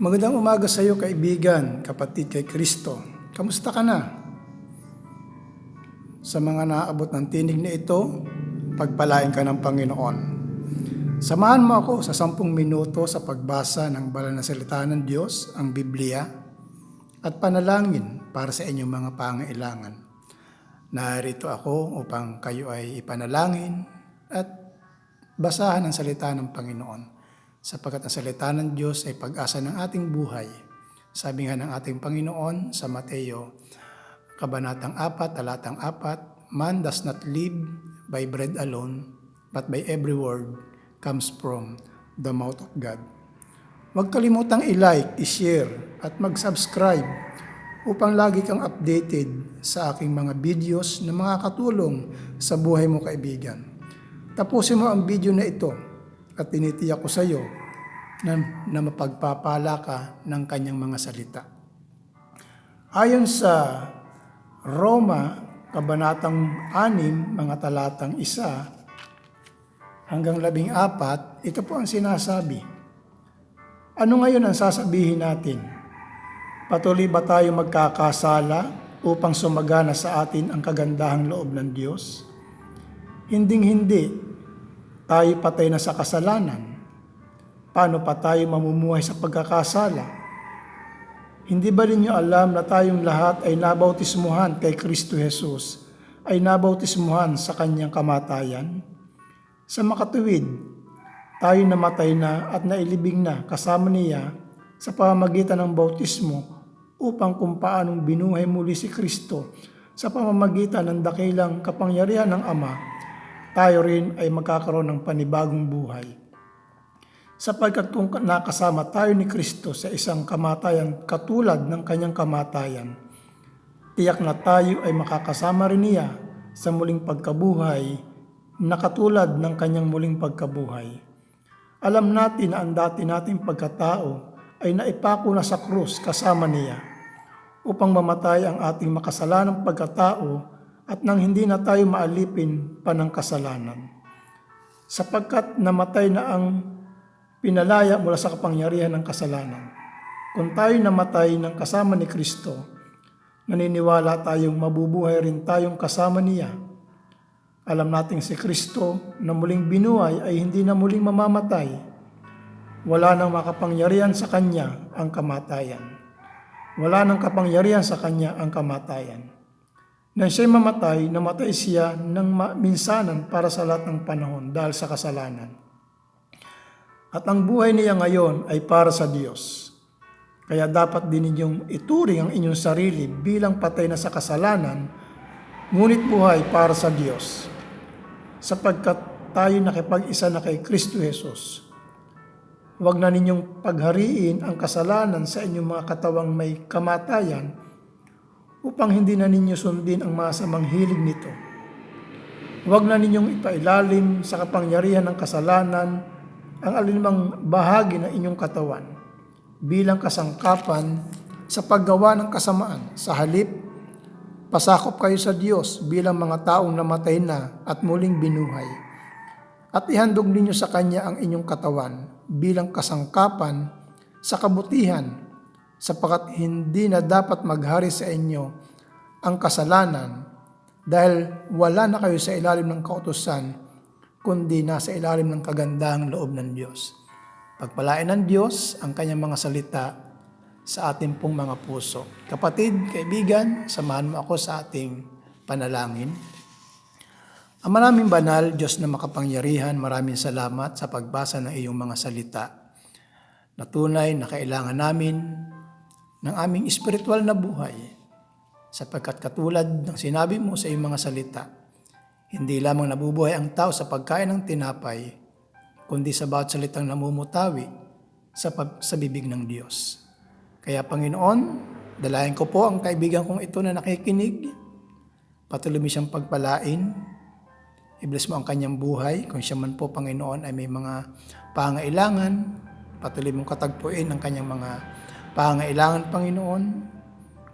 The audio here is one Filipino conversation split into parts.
Magandang umaga sa iyo, kaibigan, kapatid kay Kristo. Kamusta ka na? Sa mga naabot ng tinig na ito, pagpalain ka ng Panginoon. Samahan mo ako sa 10 minuto sa pagbasa ng banal na salita ng Diyos, ang Biblia, at panalangin para sa inyong mga pangailangan. Narito ako upang kayo ay ipanalangin at basahan ang salita ng Panginoon. Sapagkat ang salita ng Diyos ay pag-asa ng ating buhay. Sabi nga ng ating Panginoon sa Mateo, Kabanatang 4, Talatang 4, Man does not live by bread alone, but by every word comes from the mouth of God. Huwag kalimutang i-like, i-share, at mag-subscribe upang lagi kang updated sa aking mga videos na makakatulong sa buhay mo, kaibigan. Tapusin mo ang video na ito at tinitiyak ko sa iyo na mapagpapala ka ng kanyang mga salita. Ayon sa Roma, Kabanatang 6, mga talatang 1 hanggang 14, ito po ang sinasabi. Ano ngayon ang sasabihin natin? Patuloy ba tayo magkakasala upang sumagana sa atin ang kagandahang loob ng Diyos? Hinding-hindi. Tayo patay na sa kasalanan. Paano pa tayo mamumuhay sa pagkakasala? Hindi ba ninyo alam na tayong lahat ay nabautismuhan kay Kristo Jesus, ay nabautismuhan sa kanyang kamatayan? Sa makatuwid, tayo namatay na at nailibing na kasama niya sa pamamagitan ng bautismo upang kung paanong binuhay muli si Kristo sa pamamagitan ng dakilang kapangyarihan ng Ama, tayo rin ay magkakaroon ng panibagong buhay. Sapagkat kung nakasama tayo ni Kristo sa isang kamatayan katulad ng kanyang kamatayan, tiyak na tayo ay makakasama rin niya sa muling pagkabuhay na katulad ng kanyang muling pagkabuhay. Alam natin na ang dati nating pagkatao ay naipako na sa krus kasama niya upang mamatay ang ating makasalanang pagkatao at nang hindi na tayo maalipin pa ng kasalanan. Sapagkat namatay na ang pinalaya mula sa kapangyarihan ng kasalanan. Kung tayo namatay ng kasama ni Kristo, naniniwala tayong mabubuhay rin tayong kasama niya. Alam nating si Kristo na muling binuhay ay hindi na muling mamamatay. Wala nang makapangyarihan sa kanya ang kamatayan. Wala nang kapangyarihan sa kanya ang kamatayan. Nang siya'y mamatay, namatay siya ng minsanan para sa lahat ng panahon dahil sa kasalanan. At ang buhay niya ngayon ay para sa Diyos. Kaya dapat din ninyong ituring ang inyong sarili bilang patay na sa kasalanan, ngunit buhay para sa Diyos. Sapagkat tayo nakipag-isa na kay Kristo Jesus. Huwag na ninyong paghariin ang kasalanan sa inyong mga katawang may kamatayan upang hindi na ninyo sundin ang masamang hilig nito. Huwag na ninyong ipailalim sa kapangyarihan ng kasalanan ang alinmang bahagi ng inyong katawan bilang kasangkapan sa paggawa ng kasamaan. Sa halip, pasakop kayo sa Diyos bilang mga taong namatay na at muling binuhay. At ihandog ninyo sa Kanya ang inyong katawan bilang kasangkapan sa kabutihan, sapagkat hindi na dapat maghari sa inyo ang kasalanan dahil wala na kayo sa ilalim ng kautusan, kundi nasa ilalim ng kagandahang loob ng Diyos. Pagpalain ng Diyos ang kanyang mga salita sa ating pong mga puso. Kapatid, kaibigan, samahan mo ako sa ating panalangin. Ama naming banal, Diyos na makapangyarihan, maraming salamat sa pagbasa ng iyong mga salita. Na tunay na kailangan namin ng aming espiritual na buhay, sapagkat katulad ng sinabi mo sa iyong mga salita, hindi lamang nabubuhay ang tao sa pagkain ng tinapay, kundi sa bawat salitang namumutawi sa bibig ng Diyos. Kaya Panginoon, dalayan ko po ang kaibigan kong ito na nakikinig, patuloy mo siyang pagpalain, i-bless mo ang kanyang buhay, kung siya man po Panginoon ay may mga pangailangan, patuloy mong katagpuin ang kanyang mga pangailangan, Panginoon.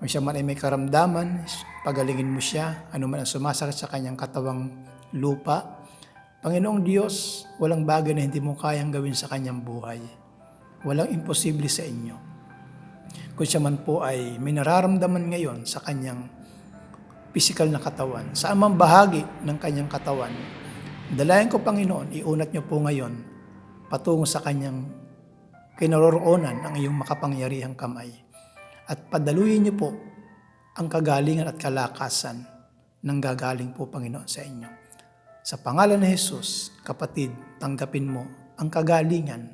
Kung siya man ay may karamdaman, pagalingin mo siya, ano man ang sumasakit sa kanyang katawang lupa. Panginoong Diyos, walang bagay na hindi mo kayang gawin sa kanyang buhay. Walang imposible sa inyo. kung siya man po ay may nararamdaman ngayon sa kanyang physical na katawan, sa amang bahagi ng kanyang katawan, dalayan ko Panginoon, iunat niyo po ngayon patungo sa kanyang kinaroroonan ang iyong makapangyarihang kamay. At padaluyin niyo po ang kagalingan at kalakasan ng gagaling po Panginoon sa inyo. Sa pangalan ni Jesus, kapatid, tanggapin mo ang kagalingan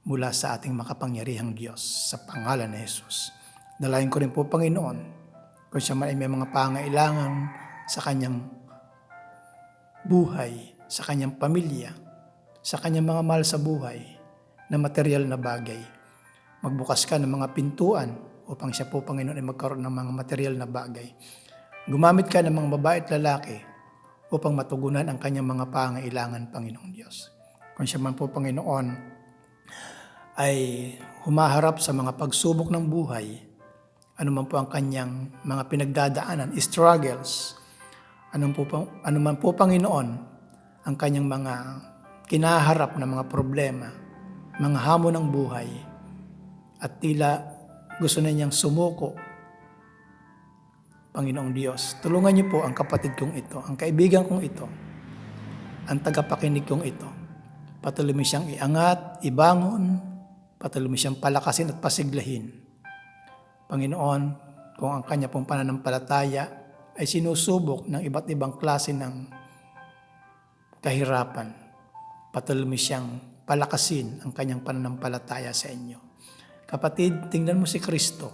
mula sa ating makapangyarihang Diyos. Sa pangalan ni Jesus. Dalayan ko rin po Panginoon, kung siya man ay may mga pangailangan sa kanyang buhay, sa kanyang pamilya, sa kanyang mga mahal sa buhay na material na bagay. Magbukas ka ng mga pintuan upang siya po Panginoon ay magkaroon ng mga material na bagay. Gumamit ka ng mga babae at lalaki upang matugunan ang kanyang mga pangailangan, Panginoong Diyos. Kung siya man po Panginoon ay humaharap sa mga pagsubok ng buhay, ano man po ang kanyang mga pinagdadaanan, struggles, ano man po Panginoon ang kanyang mga kinaharap na mga problema, mga hamon ng buhay, at tila gusto na niyang sumuko, Panginoong Diyos, tulungan niyo po ang kapatid kong ito, ang kaibigan kong ito, ang tagapakinig kong ito. Patuloy mo siyang iangat, ibangon, patuloy mo siyang palakasin at pasiglahin. Panginoon, kung ang kanya pong pananampalataya ay sinusubok ng iba't ibang klase ng kahirapan, patuloy mo siyang palakasin ang kanyang pananampalataya sa inyo. Kapatid, tingnan mo si Kristo.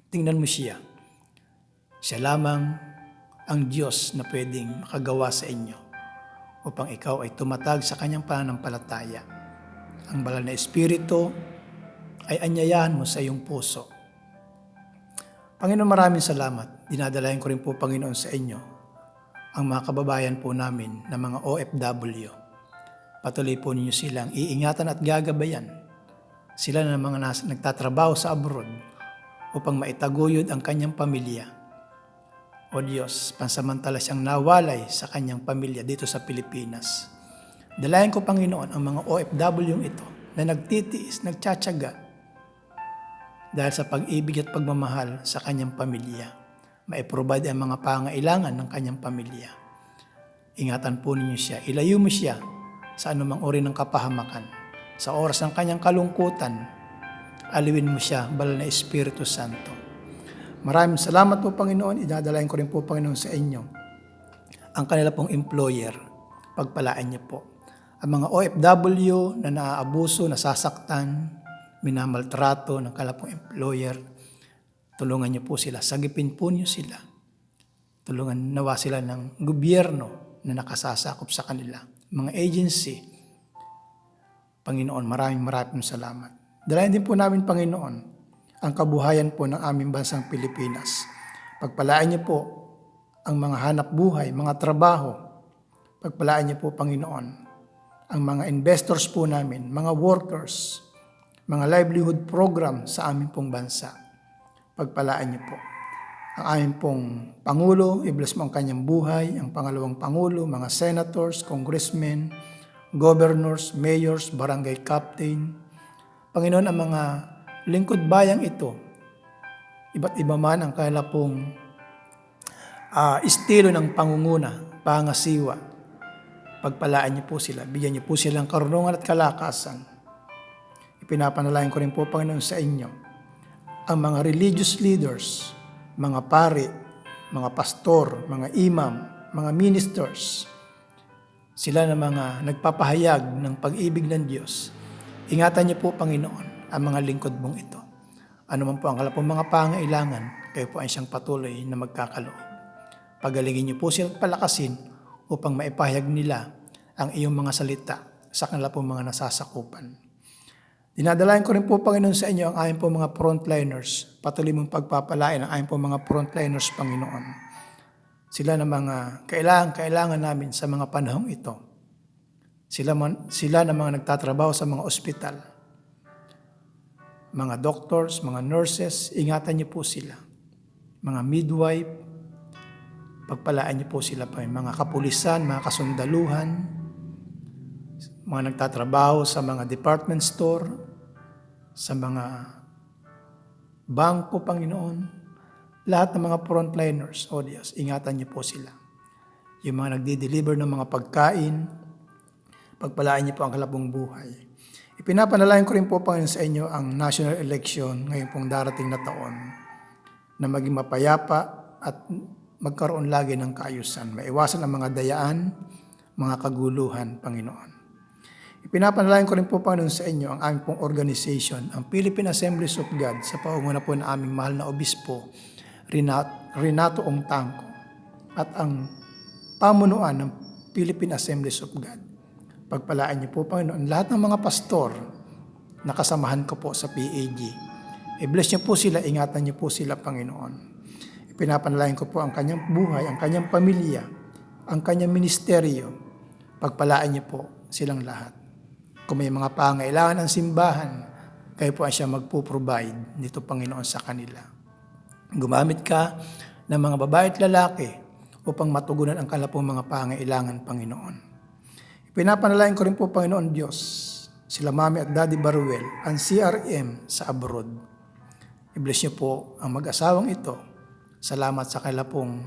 Tingnan mo siya. Siya lamang ang Diyos na pwedeng makagawa sa inyo upang ikaw ay tumatag sa kanyang pananampalataya. Ang banal na Espiritu ay anyayahan mo sa iyong puso. Panginoon, maraming salamat. Dinadalayan ko rin po, Panginoon, sa inyo ang mga kababayan po namin na mga OFW. Patuloy po ninyo silang iingatan at gagabayan. Sila na mga nagtatrabaho sa abroad upang maitaguyod ang kanyang pamilya. O Diyos, pansamantala siyang nawalay sa kanyang pamilya dito sa Pilipinas. Dalayan ko, Panginoon, ang mga OFW ito na nagtitiis, nagtsatsaga dahil sa pag-ibig at pagmamahal sa kanyang pamilya. Maiprovide ang mga pangailangan ng kanyang pamilya. Ingatan po ninyo siya. Ilayo mo siya sa anumang uri ng kapahamakan. Sa oras ng kanyang kalungkutan, aliwin mo siya, banal na Espiritu Santo. Maraming salamat po, Panginoon. Idadalayan ko rin po, Panginoon, sa inyo ang kanila pong employer. Pagpalaan niyo po. Ang mga OFW na naaabuso, nasasaktan, minamaltrato ng kanila pong employer, tulungan niyo po sila. Sagipin po niyo sila. Tulungan nawa sila ng gobyerno na nakasasakop sa kanila. Mga agency. Panginoon, maraming salamat. Dalayan din po namin, Panginoon, ang kabuhayan po ng aming bansang Pilipinas. Pagpalaan niyo po ang mga hanap buhay, mga trabaho. Pagpalaan niyo po, Panginoon, ang mga investors po namin, mga workers, mga livelihood program sa aming pong bansa. Pagpalaan niyo po ang aming pong Pangulo, i-bless mo ang kanyang buhay, ang pangalawang Pangulo, mga senators, congressmen, governors, mayors, barangay captain. Panginoon, ang mga lingkod bayang ito, iba't iba man ang kaya pong estilo ng pangunguna, pangasiwa. Pagpalaan niyo po sila, bigyan niyo po silang karunungan at kalakasan. Ipinapanalangin ko rin po, Panginoon, sa inyo ang mga religious leaders, mga pari, mga pastor, mga imam, mga ministers, sila na mga nagpapahayag ng pag-ibig ng Diyos. Ingatan niyo po, Panginoon, ang mga lingkod mong ito. Ano man po ang kalapong mga pangailangan, kayo po ay siyang patuloy na magkakaloob. Pagalingin niyo po silang palakasin upang maipahayag nila ang iyong mga salita sa kanila pong mga nasasakupan. Dinadalayan ko rin po, Panginoon, sa inyo ang aking po mga frontliners. Patuloy mong pagpapalain ang aking po mga frontliners, Panginoon. Sila na mga kailangan namin sa mga panahong ito. Sila na mga nagtatrabaho sa mga ospital. Mga doctors, mga nurses, ingatan niyo po sila. Mga midwife, pagpalaan niyo po sila pa. Mga kapulisan, mga kasundaluhan, mga nagtatrabaho sa mga department store, sa mga bangko, Panginoon, lahat ng mga frontliners, O Diyos, ingatan niyo po sila. Yung mga nagdi-deliver ng mga pagkain, pagpalaan niyo po ang kalabong buhay. Ipinapanalangin ko rin po, Panginoon, sa inyo ang national election ngayon pong darating na taon na maging mapayapa at magkaroon lagi ng kaayusan. Maiwasan ang mga dayaan, mga kaguluhan, Panginoon. Ipinapanalangin ko rin po, Panginoon, sa inyo ang aming pong organization, ang Philippine Assemblies of God, sa paunguna po ng aming mahal na obispo, Renato Ongtangco, at ang pamunuan ng Philippine Assemblies of God. Pagpalaan niyo po, Panginoon, lahat ng mga pastor na kasamahan ko po sa PAG. I-bless niyo po sila, ingatan niyo po sila, Panginoon. Ipinapanalangin ko po ang kanyang buhay, ang kanyang pamilya, ang kanyang ministeryo. Pagpalaan niyo po silang lahat. Kung may mga pangailangan ng simbahan, kayo po ang siya magpo-provide nito, Panginoon, sa kanila. Gumamit ka ng mga babae at lalaki upang matugunan ang kalapong mga pangailangan, Panginoon. Pinapanalangin ko rin po, Panginoon Diyos, sila Mami at Daddy Baruel, ang CRM sa abroad. I-bless niyo po ang mag-asawang ito. Salamat sa kalapong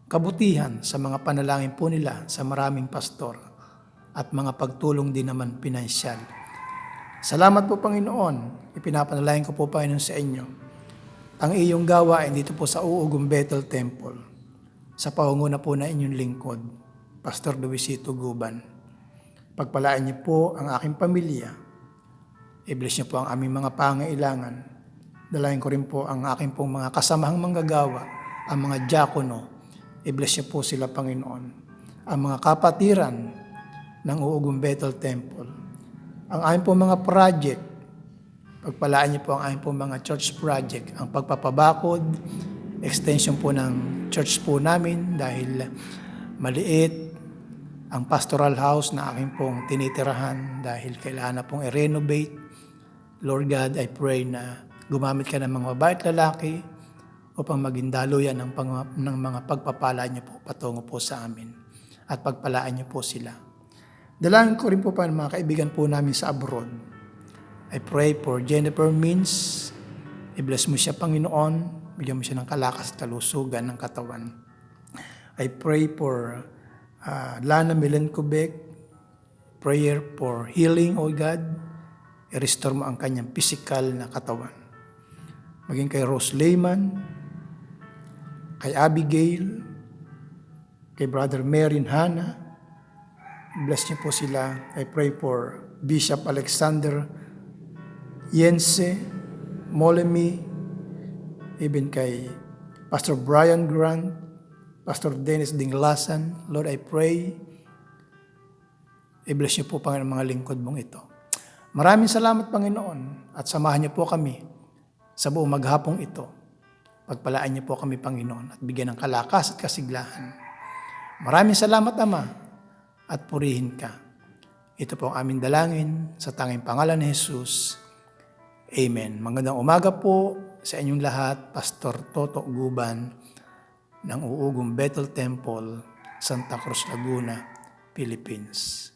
kabutihan sa mga panalangin po nila sa maraming pastor at mga pagtulong din naman pinansyal. Salamat po, Panginoon. Ipinapanalangin ko po, Panginoon, sa inyo ang iyong gawain dito po sa Uugong Bethel Temple sa pangunguna po na inyong lingkod, Pastor Luisito Guban. Pagpalaan niyo po ang aking pamilya. I-bless niyo po ang aming mga pangailangan. Dalayan ko rin po ang aking pong mga kasamahang manggagawa, ang mga diakono. I-bless niyo po sila, Panginoon. Ang mga kapatiran ng Uugong Bethel Temple. Ang aming pong mga project, pagpalaan niyo po ang aming pong mga church project, ang pagpapabakod, extension po ng church po namin dahil maliit, ang pastoral house na aking pong tinitirahan dahil kailangan na pong i-renovate. Lord God, I pray na gumamit ka ng mga babae at lalaki upang maging daluyan ng mga pagpapala niyo po patungo po sa amin at pagpalaan niyo po sila. Dalangin ko rin po pa ng mga kaibigan po namin sa abroad. I pray for Jennifer Means. I-bless mo siya, Panginoon. Bigyan mo siya ng kalakas at kalusugan ng katawan. I pray for Lana Milencovec. Prayer for healing, O God. I-restore mo ang kanyang physical na katawan. Maging kay Rose Lehman, kay Abigail, kay Brother Merin Hana. Bless niyo po sila. I pray for Bishop Alexander Yense Molemi, even kay Pastor Brian Grant, Pastor Dennis Dinglasan. Lord, I pray, i-bless niyo po, Panginoon, mga lingkod mong ito. Maraming salamat, Panginoon, at samahan niyo po kami sa buong maghapong ito. Pagpalaan niyo po kami, Panginoon, at bigyan ng kalakas at kasiglahan. Maraming salamat, Ama, at purihin ka. Ito po ang aming dalangin sa tanging pangalan ni Jesus. Amen. Magandang umaga po sa inyong lahat, Pastor Toto Guban ng Uugong Bethel Temple, Santa Cruz, Laguna, Philippines.